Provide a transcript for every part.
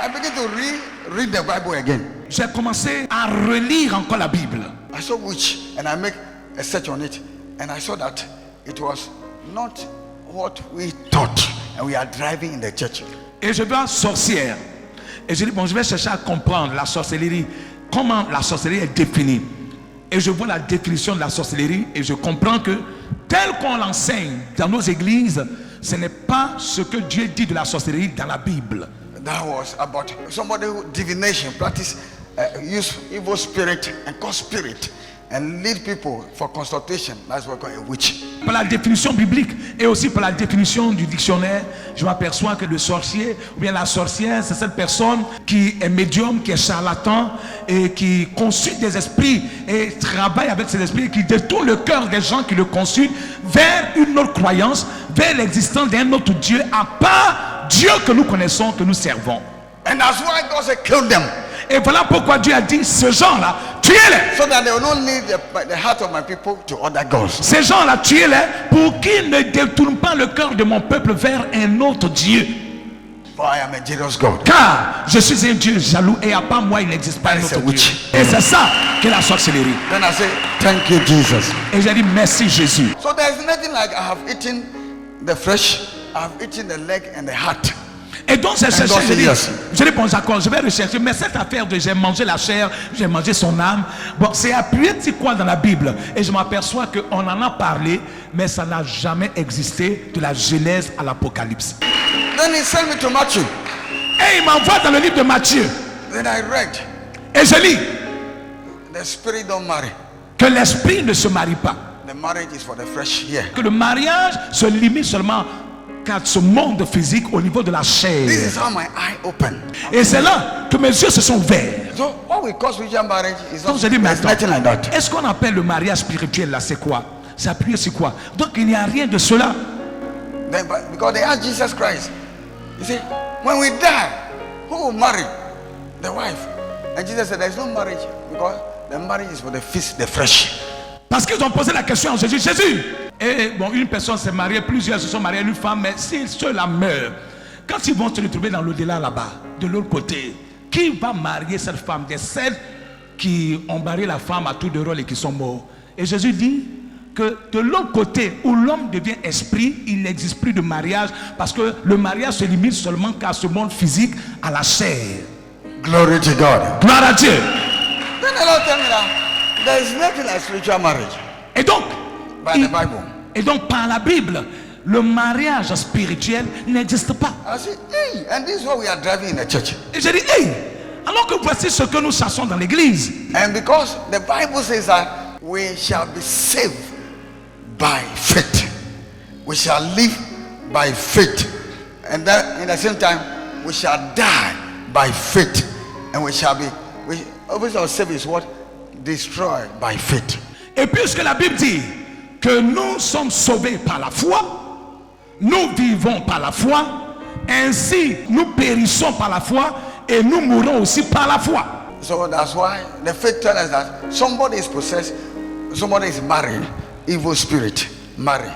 I began to read the Bible again. J'ai commencé à relire encore la Bible. I saw witch and I make a search on it, and I saw that it was not what we thought, and we are driving in the church. Et je vois sorcière. Et je dis, bon, je vais chercher à comprendre la sorcellerie, comment la sorcellerie est définie. Et je vois la définition de la sorcellerie et je comprends que tel qu'on l'enseigne dans nos églises, ce n'est pas ce que Dieu dit de la sorcellerie dans la Bible. That was about somebody who divination, practice, use evil spirit and cause spirit and lead people for consultation. That's what we call a witch. Par la définition biblique et aussi par la définition du dictionnaire, je m'aperçois que le sorcier ou bien la sorcière, c'est cette personne qui est médium, qui est charlatan et qui consulte des esprits et travaille avec ces esprits et qui détourne le cœur des gens qui le consultent vers une autre croyance, vers l'existence d'un autre Dieu à part Dieu que nous connaissons, que nous servons. And that's why God said, kill them. Et voilà pourquoi Dieu a dit, ces gens-là, tuez-les. So that they will not lead the heart of my people to other gods. Ces gens-là, tuez-les pour qu'ils ne détournent pas le cœur de mon peuple vers un autre Dieu. For I am a jealous God. Car je suis un Dieu jaloux et à part moi il n'existe pas un autre Dieu. Et c'est ça que la sorcellerie. Then I say, thank you, Jesus. Et j'ai dit merci Jésus. So there is nothing like I have eaten the flesh, I have eaten the leg and the heart. Et donc j'ai cherché, yes. je dis bon d'accord, je vais rechercher, mais cette affaire de j'ai mangé la chair, j'ai mangé son âme, bon c'est appuyé de quoi dans la Bible. Et je m'aperçois qu'on en a parlé, mais ça n'a jamais existé de la Genèse à l'Apocalypse. Then he sent me to Matthew. Et il m'envoie dans le livre de Matthieu. Then I read, et je lis the spirit don't marry. Que l'esprit ne se marie pas. The marriage is for the flesh here. Que le mariage se limite seulement qu'à ce monde physique au niveau de la chair. This is how my eye opened. Et c'est là que mes yeux se sont ouverts. So what we call spiritual marriage is Donc je dis there's nothing like that. est-ce qu'on appelle le mariage spirituel là, c'est quoi? C'est appuyé sur quoi? Donc il n'y a rien de cela. Then, because they asked Jesus Christ, he said, when we die, who will marry the wife? And Jesus said, there is no marriage because the marriage is for the flesh, the flesh. Parce qu'ils ont posé la question à Jésus. Jésus, et bon, une personne s'est mariée, plusieurs se sont mariés à une femme, mais si ceux-là meurent, quand ils vont se retrouver dans l'au-delà là-bas, de l'autre côté, qui va marier cette femme des celles qui ont marié la femme à tour de rôle et qui sont morts? Et Jésus dit que de l'autre côté, où l'homme devient esprit, il n'existe plus de mariage, parce que le mariage se limite seulement qu'à ce monde physique, à la chair. Glory to God. Gloire à Dieu. Then the Lord tell me that there is nothing like spiritual marriage. Et donc, by the Bible. Et donc par la Bible, le mariage spirituel n'existe pas. I say, hey, and this is what we are driving in the church. Et j'ai dit, hey, alors que voici ce que nous chassons dans l'église. And because the Bible says that we shall be saved by faith, we shall live by faith, and that in the same time we shall die by faith, and we shall be. Obviously, our saved is what? Destroyed by faith. Et puisque la Bible dit que nous sommes sauvés par la foi, nous vivons par la foi, ainsi nous périssons par la foi et nous mourrons aussi par la foi. So that's why the faith tells us that somebody is possessed, somebody is married, evil spirit, married,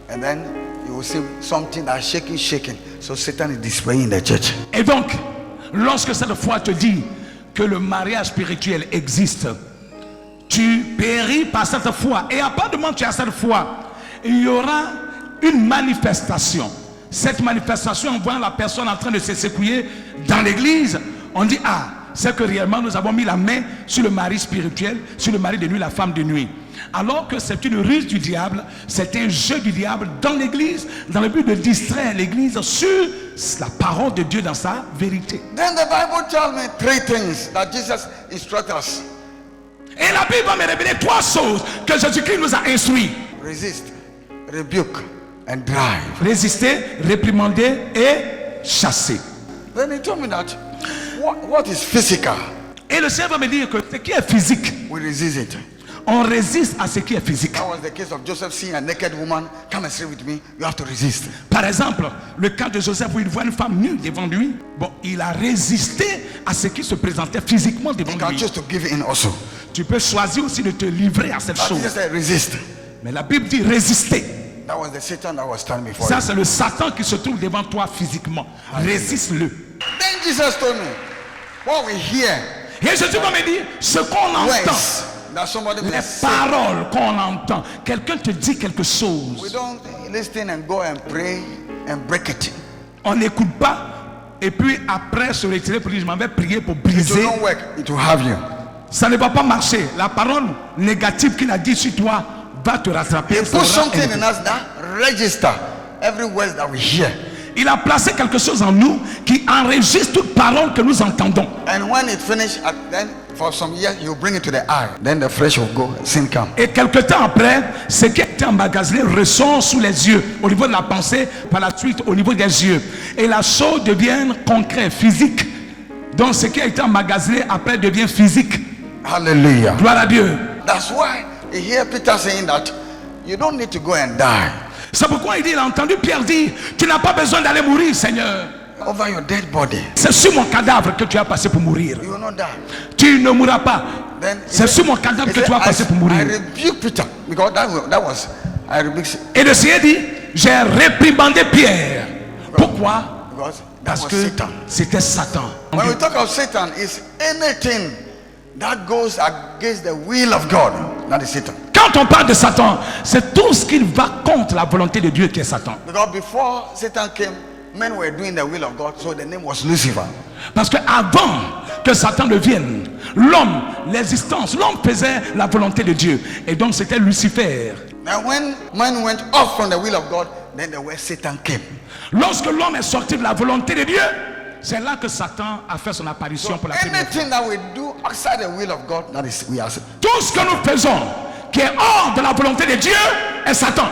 and then you will see something that's shaking. So Satan is displaying in the church. Et donc, lorsque cette foi te dit que le mariage spirituel existe, tu péris par cette foi. Et à part de moi, tu as cette foi, il y aura une manifestation. Cette manifestation, en voyant la personne en train de se secouer dans l'église, on dit, ah, c'est que réellement nous avons mis la main sur le mari spirituel, sur le mari de nuit, la femme de nuit. Alors que c'est une ruse du diable, c'est un jeu du diable dans l'église, dans le but de distraire l'église sur la parole de Dieu dans sa vérité. Then the Bible tells me three things that Jesus instructs us. Et la Bible va me révéler trois choses que Jésus-Christ nous a instruits. Resist, rebuke, and drive. Résister, réprimander et chasser. Then he told me that what is physical, et le Seigneur va me dire que ce qui est physique, we resist it. On résiste à ce qui est physique. That was the case of Joseph seeing a naked woman. Come and stay with me. You have to resist. Par exemple, le cas de Joseph où il voit une femme nue devant lui. Bon, il a résisté à ce qui se présentait physiquement devant You can lui. choose to give in also. Tu peux choisir aussi de te livrer à cette But chose. Jesus said resist. Mais la Bible dit résister. That was the Satan that was standing before Ça, you. c'est le Satan qui se trouve devant toi physiquement. Résiste-le. Then Jesus told me, what we hear, Et Jésus va me dire, ce qu'on entend, words that somebody will les say. paroles qu'on entend, quelqu'un te dit quelque We chose, don't listen and go and pray and break it. on n'écoute pas, et puis après se retirer pour dire, je m'en vais prier pour It will briser. not work. It will have you. Ça ne va pas marcher. La parole négative qu'il a dit sur toi va te rattraper. He Ça put va something aider. in us that register every word that we hear. Il a placé quelque chose en nous qui enregistre toute parole que nous entendons. And when it finish, then for some years you bring it to the eye. Then the flesh will go, sin come. Et quelque temps après, ce qui a été emmagasiné ressort sous les yeux, au niveau de la pensée, par la suite au niveau des yeux. Et la chose devient concrète, physique. Donc ce qui a été emmagasiné après devient physique. Hallelujah. Gloire à Dieu. That's why you hear Peter saying that you don't need to go and die C'est pourquoi il a entendu Pierre dire, tu n'as pas besoin d'aller mourir, Seigneur. over your dead body. C'est sur mon cadavre que tu as passé pour mourir. You will not die. Tu ne mourras pas. Then he C'est said- sur mon cadavre he que said, tu vas passer pour I mourir. rebuke Peter because that was I rebuke Et le Seigneur dit, j'ai réprimandé Pierre. Pourquoi? because that Parce was que Satan. c'était Satan. When we talk of Satan, it's anything that goes against the will of God. That is Satan. Quand on parle de Satan, c'est tout ce qui va contre la volonté de Dieu qui est Satan. Because before Satan came, men were doing the will of God, so the name was Lucifer. Parce que avant que Satan ne vienne, l'homme, l'existence, l'homme faisait la volonté de Dieu. Et donc c'était Lucifer. Now when man went off from the will of God, then the word Satan came. Lorsque l'homme est sorti de la volonté de Dieu, c'est là que Satan a fait son apparition pour la première fois. Anything that we do outside the will of God, that is we are. Tout ce que nous faisons qui est hors de la volonté de Dieu est Satan.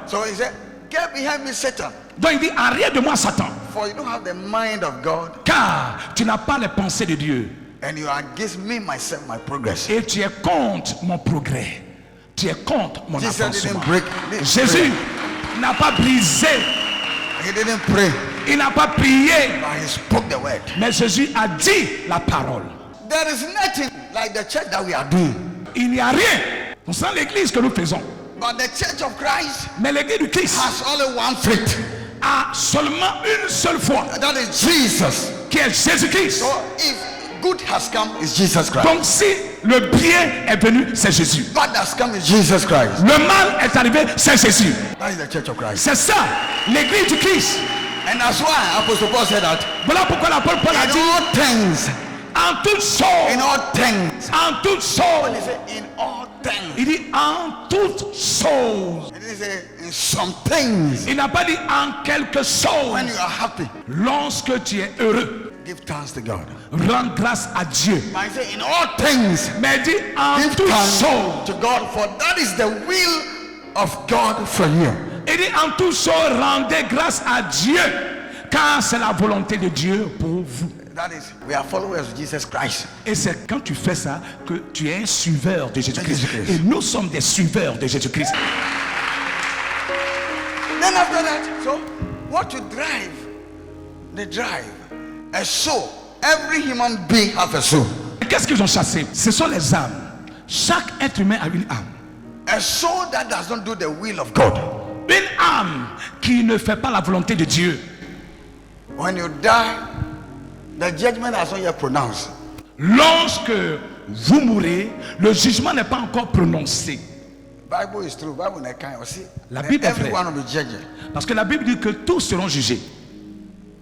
So he said, "Get behind me, Satan, Donc il dit, arrière de moi Satan, for you don't have the mind of God, car tu n'as pas les pensées de Dieu and you are against me, myself, my progress." et tu es contre mon progrès. Tu es contre mon Jesus avancement. didn't break. Jésus n'a pas brisé, He didn't pray, il n'a pas prié, but he spoke the word. mais Jésus a dit la parole. There is nothing like the church that we are doing, Il n'y a rien concernant l'église que nous faisons. but the church of Christ Mais l'église du Christ has only one faith. a seulement une seule foi, That is Jesus. qui est Jésus-Christ. So if good has come, it's Jesus Christ. Donc si le bien est venu, c'est Jésus. Bad has come, it's Jesus Christ. Le mal est arrivé, c'est Jésus. That is the church of Christ. C'est ça, l'église du Christ. And that's why Apostle Paul said that Voilà pourquoi l'apôtre Paul a in dit, all things, en toutes choses, in all things. en toutes He choses. said in all things. Il dit en toutes choses. He didn't say in some things. Il n'a pas dit en quelque chose. When you are happy, Lorsque tu es heureux, give thanks to God. rends grâce à Dieu. But he said in all things, Mais dit en give toutes thanks choses. to God, for that is the will of God for you. Il dit en toutes choses, rendez grâce à Dieu, car c'est la volonté de Dieu pour vous. That is, we are followers of Jesus Christ. Et c'est quand tu fais ça que tu es un suiveur de Jésus-Christ. Jésus-Christ. Et nous sommes des suiveurs de Jésus-Christ. Then after that, so what you drive, the drive, a soul. Every human being has a soul. Et qu'est-ce qu'ils ont chassé? Ce sont les âmes. Chaque être humain a une âme. A soul that does not do the will of God. Une âme qui ne fait pas la volonté de Dieu. When you die, the judgment has not yet pronounced. Lorsque vous mourrez, le jugement n'est pas encore prononcé. Bible is true. Bible is kind. See, La Bible est everyone vraie. will be judged. Parce que la Bible dit que tous seront jugés.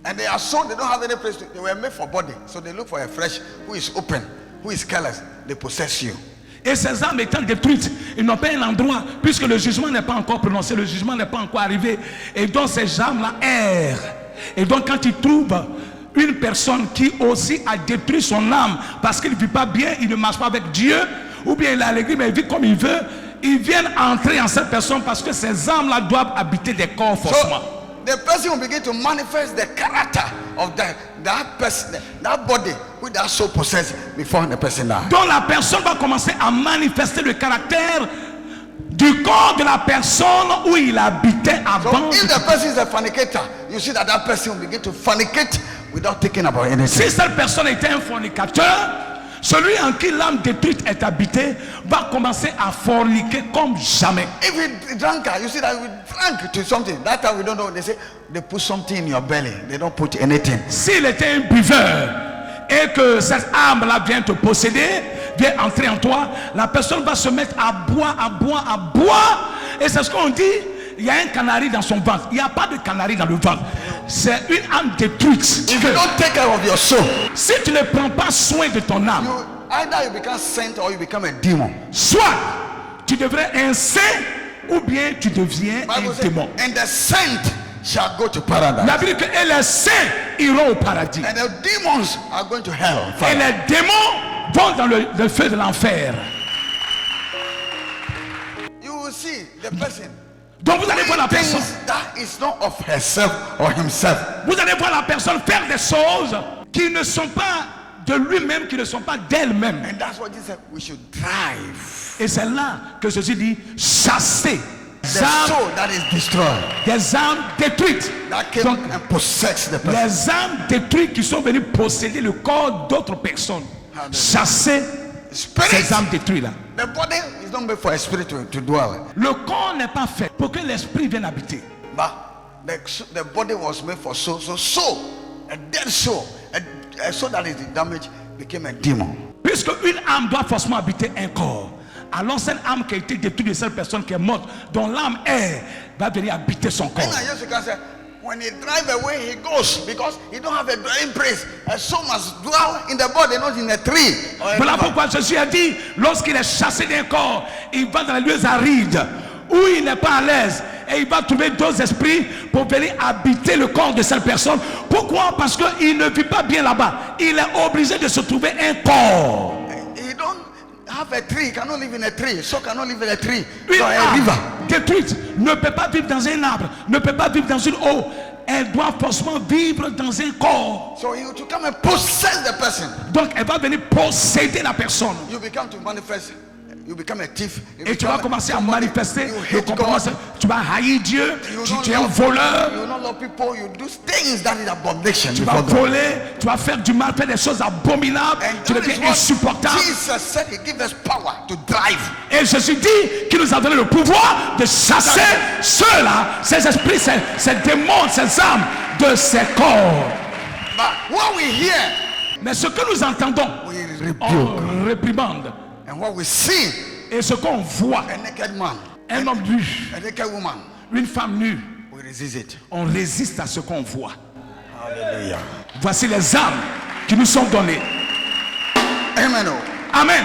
And they are sold. They don't have any place. They were made for body, so they look for a flesh who is open, who is careless. They possess you. Et ces âmes étant détruites, ils n'ont pas un endroit, puisque le jugement n'est pas encore prononcé, le jugement n'est pas encore arrivé. Et donc ces âmes-là errent. Et donc quand ils trouvent une personne qui aussi a détruit son âme, parce qu'il ne vit pas bien, il ne marche pas avec Dieu, ou bien il est à l'église, mais il vit comme il veut, ils viennent entrer en cette personne parce que ces âmes-là doivent habiter des corps forcément. So the person will begin to manifest the character of that person, that body with that soul possessed before the person dies. Donc la personne va commencer à manifester le caractère du corps de la personne où il habitait So avant. if the person is a fornicator, you see that person will begin to fornicate without thinking about anything. Si cette personne était un fornicateur, Celui en qui l'âme détruite est habitée va commencer à forniquer comme jamais. If you drunk, you see that we drank to something. That time we don't know. They say they put something in your belly. They don't put anything. S'il était un buveur et que cette âme-là vient te posséder, vient entrer en toi, la personne va se mettre à boire. Et c'est ce qu'on dit. Il y a un canari dans son ventre. Il n'y a pas de canari dans le ventre. C'est une âme détruite. If you don't take care of your soul, Si tu ne prends pas soin de ton âme, either you become saint or you become a demon. soit tu deviens un saint ou bien tu deviens Bible un says, démon. and the saint shall go to paradise, La Bible dit que et les saints iront au paradis. and the demons are going to hell. Et les démons vont dans le feu de l'enfer. You will see the person. Donc vous allez voir la personne. Things that is not of herself or himself. Vous allez voir la personne faire des choses qui ne sont pas de lui-même, qui ne sont pas d'elle-même. And that's what Jesus said. We should drive Et c'est là que Jésus dit chasser the soul that is destroyed, des âmes détruites. that came Donc, and possessed the person. les âmes détruites qui sont venues posséder le corps d'autres personnes. Chasser Spirit. ces âmes détruites là. The body is not made for a spirit to dwell, Le corps n'est pas fait pour que l'esprit vienne habiter. but the body was made for soul. So soul, a dead soul, a soul that is damaged, became a demon. Puisque une âme doit forcément habiter un corps, alors cette âme qui a été détruite de cette personne qui est morte, dont l'âme est, va venir habiter son corps. And I just can say, when he drive away, he goes because he don't have a dwelling place. A soul must dwell in the body, not in a tree. Or a Voilà river. pourquoi Jésus a dit, lorsqu'il est chassé d'un corps, il va dans les lieux arides, où il n'est pas à l'aise, et il va trouver d'autres esprits pour venir habiter le corps de cette personne. Pourquoi? Parce qu'il ne vit pas bien là-bas. Il est obligé de se trouver un corps. He don't have a tree. He cannot live in a tree. So cannot live in a tree. Une So a river. âme détruite ne peut pas vivre dans un arbre, ne peut pas vivre dans une eau. Elle doit forcément vivre dans un corps. So you to come and possess the person. Donc elle va venir posséder la personne. You become to manifest. You become a thief. You Et tu vas become commencer à somebody. manifester You le hate comportement. God. Tu vas haïr Dieu. You Tu don't es un love- voleur. You don't love people. You do things that is abomination. Tu vas before God. voler. Tu vas faire du mal, faire des choses abominables. And Tu that deviens is what insupportable. Jesus said. He gives us power to drive. Et Jésus dit qu'il nous a donné le pouvoir de chasser ceux-là, ces esprits, ces démons, ces âmes de ces corps. But what we hear, Mais ce que nous entendons, we rebuke. on réprimande. And what we see, Et ce qu'on voit, a naked man, un homme nu, a naked woman, une femme nue, we resist it. on résiste à ce qu'on voit. Hallelujah. Voici les âmes qui nous sont données. Amen. Oh. Amen.